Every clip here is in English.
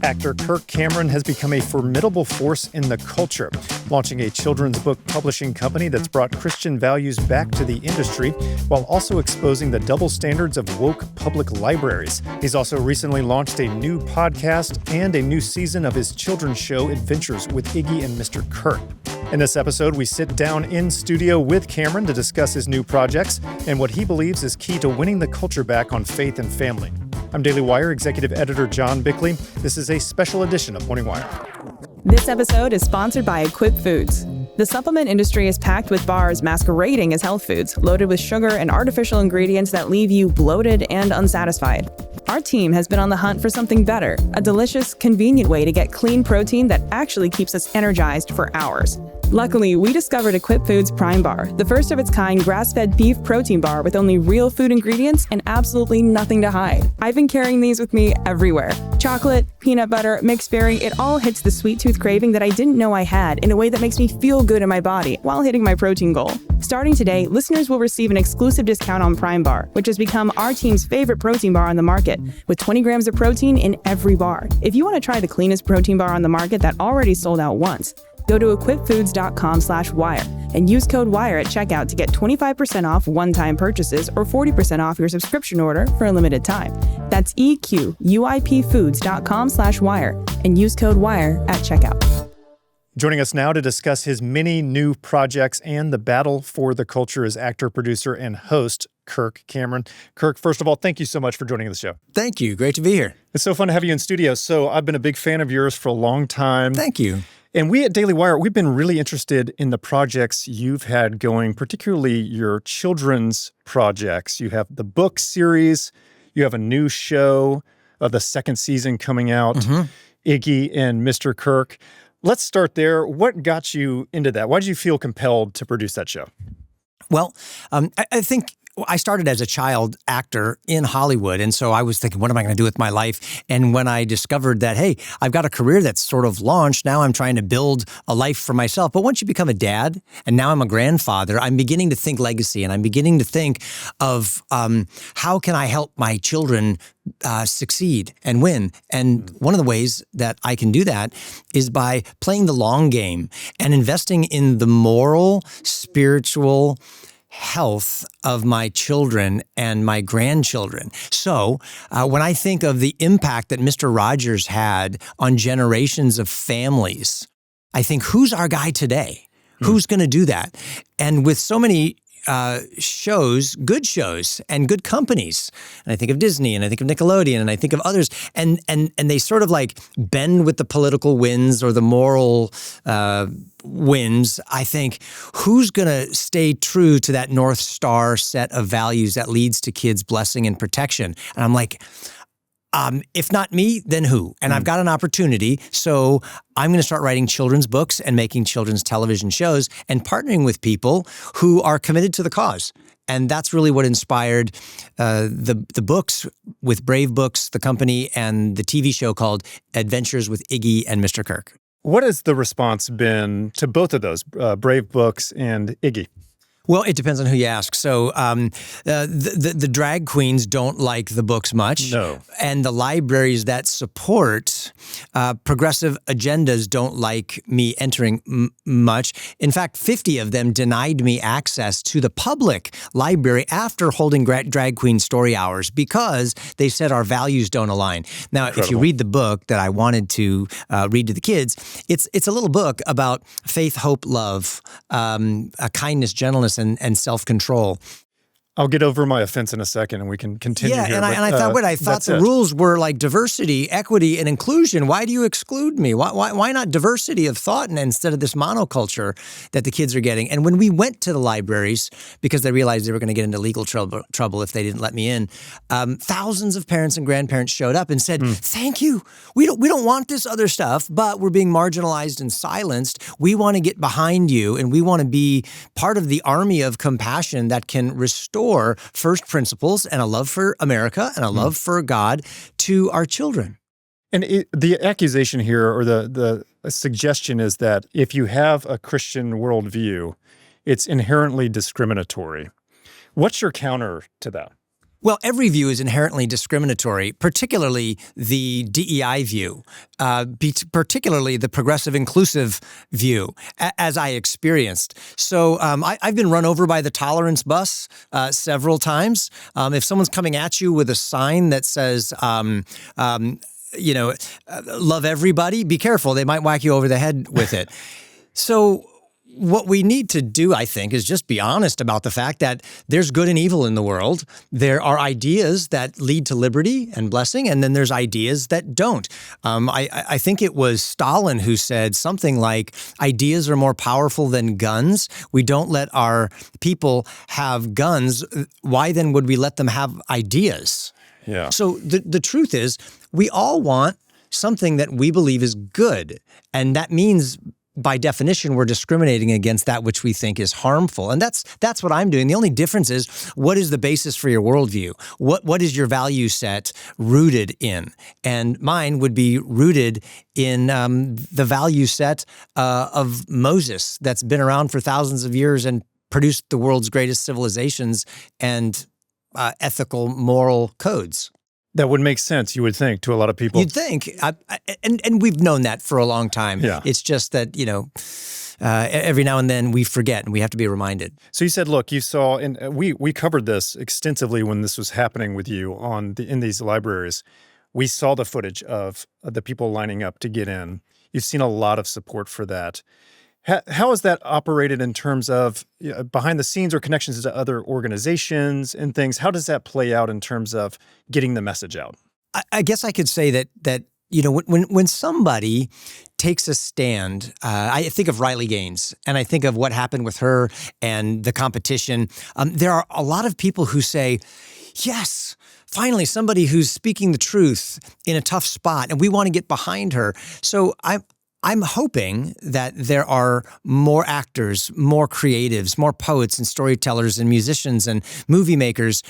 Actor Kirk Cameron has become a formidable force in the culture, launching a children's book publishing company that's brought Christian values back to the industry while also exposing the double standards of woke public libraries. He's also recently launched a new podcast and a new season of his children's show, Adventures with Iggy and Mr. Kirk. In this episode, we sit down in studio with Cameron to discuss his new projects and what he believes is key to winning the culture back on faith and family. I'm Daily Wire Executive Editor John Bickley. This is a special edition of Morning Wire. This episode is sponsored by Equip Foods. The supplement industry is packed with bars masquerading as health foods, loaded with sugar and artificial ingredients that leave you bloated and unsatisfied. Our team has been on the hunt for something better, a delicious, convenient way to get clean protein that actually keeps us energized for hours. Luckily, we discovered Equip Foods Prime Bar, the first of its kind grass-fed beef protein bar with only real food ingredients and absolutely nothing to hide. I've been carrying these with me everywhere. Chocolate, peanut butter, mixed berry, it all hits the sweet tooth craving that I didn't know I had in a way that makes me feel good in my body while hitting my protein goal. Starting today, listeners will receive an exclusive discount on Prime Bar, which has become our team's favorite protein bar on the market, with 20 grams of protein in every bar. If you want to try the cleanest protein bar on the market that already sold out once, go to equipfoods.com/wire and use code WIRE at checkout to get 25% off one-time purchases or 40% off your subscription order for a limited time. That's equipfoods.com/wire and use code WIRE at checkout. Joining us now to discuss his many new projects and the battle for the culture is actor, producer, and host Kirk Cameron. Kirk, first of all, thank you so much for joining the show. Thank you. Great to be here. It's so fun to have you in studio. So I've been a big fan of yours for a long time. Thank you. And we at Daily Wire, we've been really interested in the projects you've had going, particularly your children's projects. You have the book series, you have a new show, the second season coming out, Iggy and Mr. Kirk. Let's start there. What got you into that? Why did you feel compelled to produce that show? Well, I think I started as a child actor in Hollywood, and so I was thinking, what am I going to do with my life? And when I discovered that, hey, I've got a career that's sort of launched, now I'm trying to build a life for myself. But once you become a dad, and now I'm a grandfather, I'm beginning to think legacy, and I'm beginning to think of how can I help my children succeed and win. And one of the ways that I can do that is by playing the long game and investing in the moral, spiritual health of my children and my grandchildren. So when I think of the impact that Mr. Rogers had on generations of families, I think, who's our guy today? Who's going to do that? And with so many shows, good shows and good companies. And I think of Disney and I think of Nickelodeon and I think of others. And they sort of like bend with the political winds or the moral winds. I think, who's going to stay true to that North Star set of values that leads to kids' blessing and protection? And I'm like, if not me, then who? And I've got an opportunity, so I'm going to start writing children's books and making children's television shows and partnering with people who are committed to the cause. And that's really what inspired the books with Brave Books, the company, and the TV show called Adventures with Iggy and Mr. Kirk. What has the response been to both of those, Brave Books and Iggy? Well, it depends on who you ask. So the drag queens don't like the books much. No. And the libraries that support progressive agendas don't like me entering much. In fact, 50 of them denied me access to the public library after holding drag queen story hours because they said our values don't align. Now, Incredible. If you read the book that I wanted to read to the kids, it's a little book about faith, hope, love, kindness, gentleness, and self-control. I'll get over my offense in a second and we can continue here. And I thought the rules were like diversity, equity, and inclusion. Why do you exclude me? Why not diversity of thought and instead of this monoculture that the kids are getting? And when we went to the libraries, because they realized they were going to get into legal trouble if they didn't let me in, thousands of parents and grandparents showed up and said, thank you. We don't want this other stuff, but we're being marginalized and silenced. We want to get behind you, and we want to be part of the army of compassion that can restore first principles and a love for America and a love for God to our children. And the accusation here, or the suggestion, is that if you have a Christian worldview, it's inherently discriminatory. What's your counter to that? Well, every view is inherently discriminatory, particularly the DEI view, particularly the progressive inclusive view, as I experienced. So I've been run over by the tolerance bus several times. If someone's coming at you with a sign that says, love everybody, be careful. They might whack you over the head with it. So what we need to do, I think, is just be honest about the fact that there's good and evil in the world. There are ideas that lead to liberty and blessing, and then there's ideas that don't. I think it was Stalin who said something like, ideas are more powerful than guns. We don't let our people have guns. Why then would we let them have ideas? Yeah. So the truth is, we all want something that we believe is good, and that means, by definition, we're discriminating against that which we think is harmful. And that's what I'm doing. The only difference is, what is the basis for your worldview? What is your value set rooted in? And mine would be rooted in the value set of Moses, that's been around for thousands of years and produced the world's greatest civilizations and ethical, moral codes. That would make sense, you would think, to a lot of people. You'd think, and we've known that for a long time. Yeah. It's just that, every now and then we forget, and we have to be reminded. So you said, look, you saw, and we covered this extensively when this was happening with you in these libraries. We saw the footage of the people lining up to get in. You've seen a lot of support for that. How is that operated in terms of behind the scenes or connections to other organizations and things? How does that play out in terms of getting the message out? I guess I could say that when somebody takes a stand, I think of Riley Gaines, and I think of what happened with her and the competition. There are a lot of people who say, yes, finally, somebody who's speaking the truth in a tough spot, and we want to get behind her. So I'm hoping that there are more actors, more creatives, more poets and storytellers and musicians and movie makers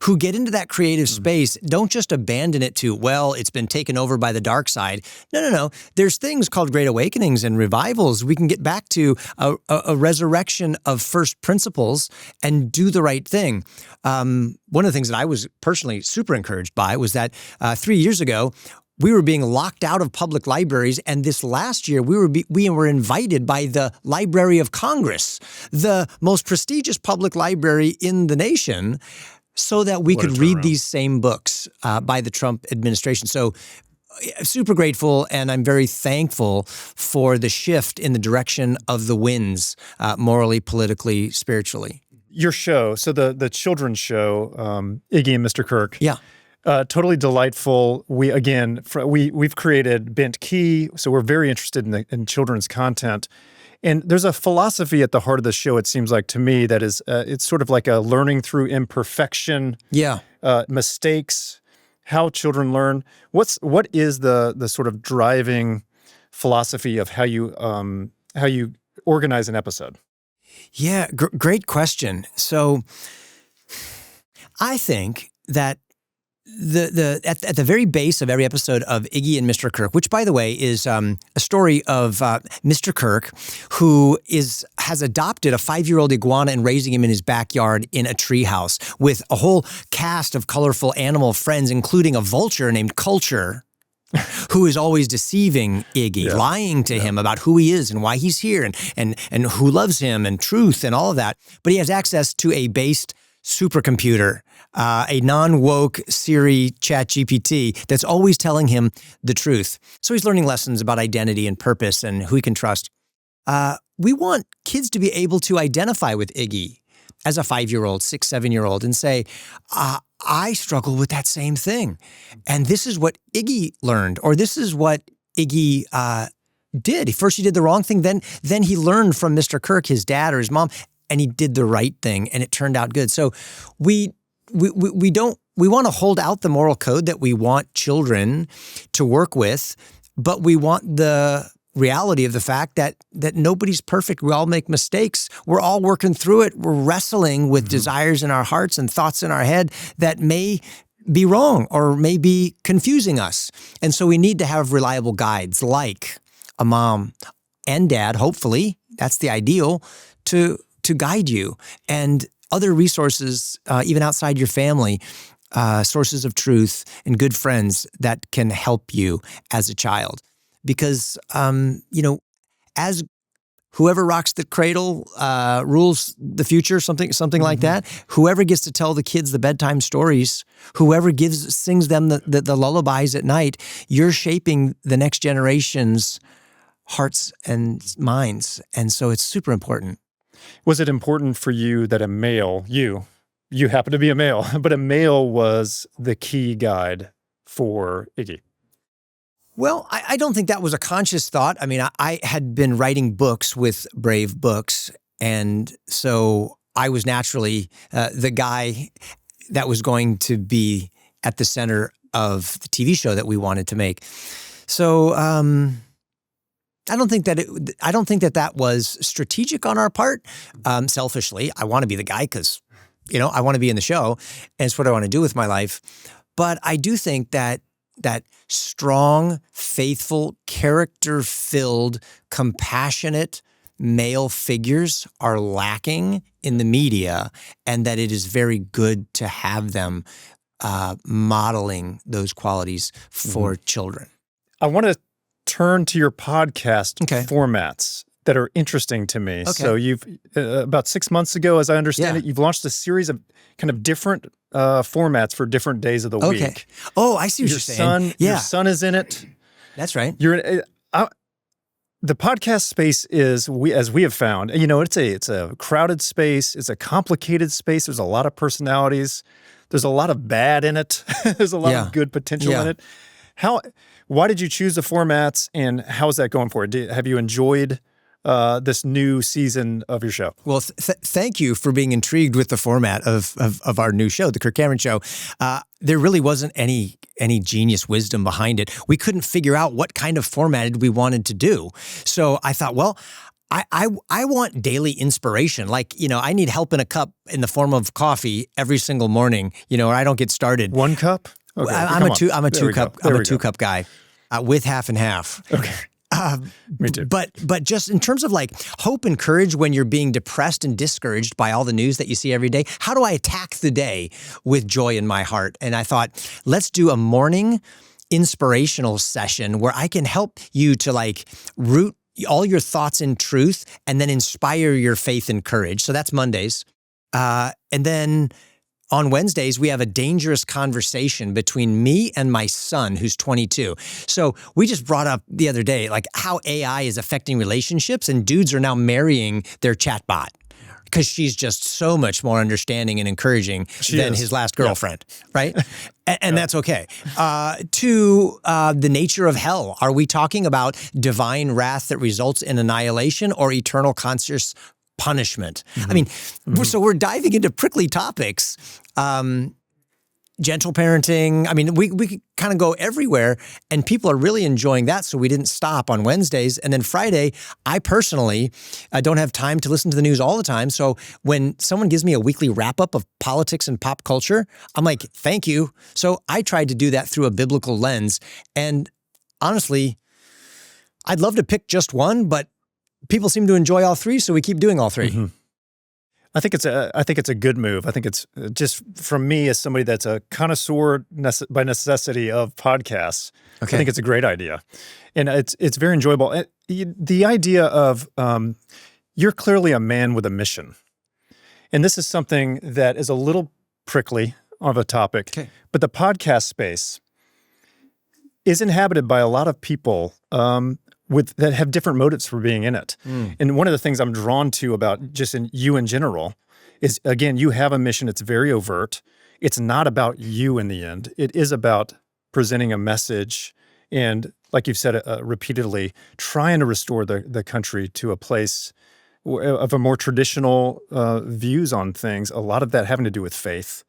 who get into that creative space. Don't just abandon it to, well, it's been taken over by the dark side. No. There's things called great awakenings and revivals. We can get back to a resurrection of first principles and do the right thing. One of the things that I was personally super encouraged by was that 3 years ago, we were being locked out of public libraries, and this last year we were invited by the Library of Congress, the most prestigious public library in the nation, so that we could read these same books by the Trump administration. So super grateful, and I'm very thankful for the shift in the direction of the winds, morally, politically, spiritually. Your show, so the children's show, Iggy and Mr. Kirk. Yeah. Totally delightful. We've created Bent Key, so we're very interested in children's content. And there's a philosophy at the heart of the show, it seems like to me, that is it's sort of like a learning through imperfection, mistakes, how children learn. What is the sort of driving philosophy of how you organize an episode? Yeah, great question. So I think that at the very base of every episode of Iggy and Mr. Kirk, which, by the way, is a story of Mr. Kirk, who has adopted a 5-year-old iguana and raising him in his backyard in a treehouse with a whole cast of colorful animal friends, including a vulture named Culture, who is always deceiving Iggy, lying to him about who he is and why he's here and who loves him and truth and all of that. But he has access to a based supercomputer, a non-woke Siri ChatGPT that's always telling him the truth. So he's learning lessons about identity and purpose and who he can trust. We want kids to be able to identify with Iggy as a 5-year-old, 6, 7-year-old and say, I struggle with that same thing. And this is what Iggy learned, or this is what Iggy did. First he did the wrong thing, then he learned from Mr. Kirk, his dad or his mom, and he did the right thing, and it turned out good. So we want to hold out the moral code that we want children to work with, but we want the reality of the fact that nobody's perfect. We all make mistakes. We're all working through it. We're wrestling with desires in our hearts and thoughts in our head that may be wrong or may be confusing us. And so we need to have reliable guides like a mom and dad, hopefully, that's the ideal, to guide you, and other resources, even outside your family, sources of truth and good friends that can help you as a child. Because, as whoever rocks the cradle rules the future, something like that. Whoever gets to tell the kids the bedtime stories, whoever sings them the lullabies at night, you're shaping the next generation's hearts and minds. And so it's super important. Was it important for you that a male, you happen to be a male, but a male was the key guide for Iggy? Well, I don't think that was a conscious thought. I mean, I had been writing books with Brave Books, and so I was naturally the guy that was going to be at the center of the TV show that we wanted to make. So I don't think that that was strategic on our part. Selfishly, I want to be the guy because, I want to be in the show, and it's what I want to do with my life. But I do think that strong, faithful, character-filled, compassionate male figures are lacking in the media, and that it is very good to have them modeling those qualities for children. I want to turn to your podcast formats that are interesting to me. Okay. So you've, about 6 months ago, as I understand it, you've launched a series of kind of different formats for different days of the week. Oh, I see what you're saying. Your son is in it. That's right. The podcast space is, as we have found, it's a crowded space. It's a complicated space. There's a lot of personalities. There's a lot of bad in it. There's a lot of good potential in it. Why did you choose the formats, and how's that going for you? Have you enjoyed this new season of your show? Well, thank you for being intrigued with the format of our new show, the Kirk Cameron Show. There really wasn't any genius wisdom behind it. We couldn't figure out what kind of format we wanted to do. So I thought, well, I want daily inspiration. Like, I need help in a cup in the form of coffee every single morning, or I don't get started. 1 cup? Okay, I'm a 2 cup guy with half and half. Okay. Me too. But just in terms of like hope and courage when you're being depressed and discouraged by all the news that you see every day, how do I attack the day with joy in my heart? And I thought, let's do a morning inspirational session where I can help you to like root all your thoughts in truth and then inspire your faith and courage. So that's Mondays. And then on Wednesdays, we have a dangerous conversation between me and my son, who's 22. So we just brought up the other day, like how AI is affecting relationships, and dudes are now marrying their chatbot because she's just so much more understanding and encouraging than his last girlfriend, right? And that's okay. To the nature of hell. Are we talking about divine wrath that results in annihilation or eternal conscious punishment? I mean, so we're diving into prickly topics, gentle parenting. I mean, we could kind of go everywhere, and people are really enjoying that. So we didn't stop on Wednesdays. And then Friday, I personally don't have time to listen to the news all the time. So when someone gives me a weekly wrap up of politics and pop culture, I'm like, thank you. So I tried to do that through a biblical lens. And honestly, I'd love to pick just one, but people seem to enjoy all three, so we keep doing all three. I think it's a good move. I think it's just from me as somebody that's a connoisseur by necessity of podcasts. Okay. I think it's a great idea, and it's very enjoyable. The idea of you're clearly a man with a mission, and this is something that is a little prickly of a topic. Okay. But the podcast space is inhabited by a lot of people that have different motives for being in it. And one of the things I'm drawn to about just you in general is, again, you have a mission. It's very overt. It's not about you in the end. It is about presenting a message and, like you've said repeatedly, trying to restore the country to a place of a more traditional views on things, a lot of that having to do with faith.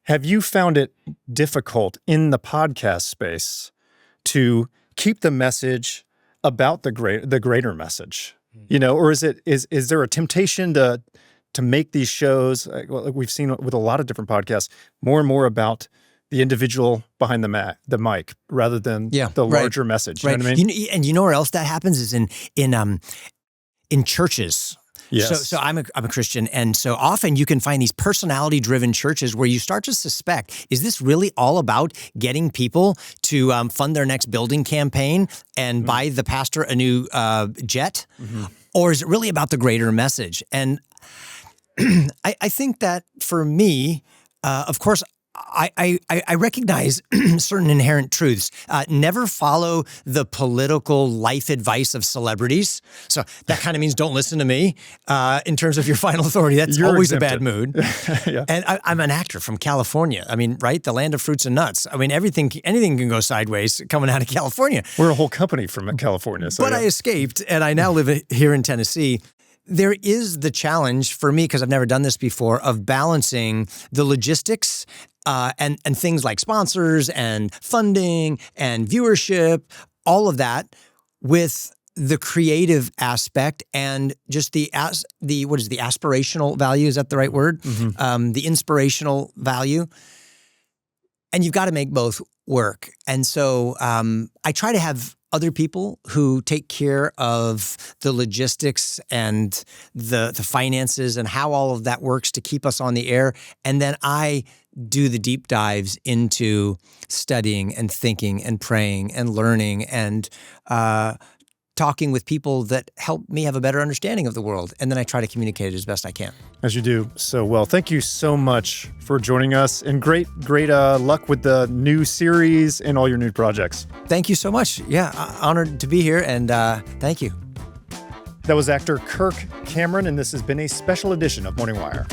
Have you found it difficult in the podcast space to keep the message about the greater message, or is there a temptation to make these shows, like we've seen with a lot of different podcasts, more and more about the individual behind the mic rather than the larger message? You know what I mean? And you know where else that happens is in churches. Yes. So I'm a Christian, and so often you can find these personality-driven churches where you start to suspect, is this really all about getting people to fund their next building campaign and buy the pastor a new jet? Or is it really about the greater message? And I think that for me, of course, I recognize certain inherent truths. Never follow the political life advice of celebrities. So that kind of means don't listen to me in terms of your final authority. That's You're always exempted. a bad mood. Yeah. And I'm an actor from California. I mean, right? The land of fruits and nuts. I mean, anything can go sideways coming out of California. We're a whole company from California. So But I escaped, and I now live here in Tennessee. There is the challenge for me, because I've never done this before, of balancing the logistics and things like sponsors and funding and viewership, all of that, with the creative aspect and just the aspirational value? Is that the right word? The inspirational value. And you've got to make both work. And so I try to have other people who take care of the logistics and the finances and how all of that works to keep us on the air. And then I do the deep dives into studying and thinking and praying and learning and talking with people that help me have a better understanding of the world. And then I try to communicate it as best I can. As you do so well. Thank you so much for joining us, and great luck with the new series and all your new projects. Thank you so much. Yeah, honored to be here, and thank you. That was actor Kirk Cameron, and this has been a special edition of Morning Wire.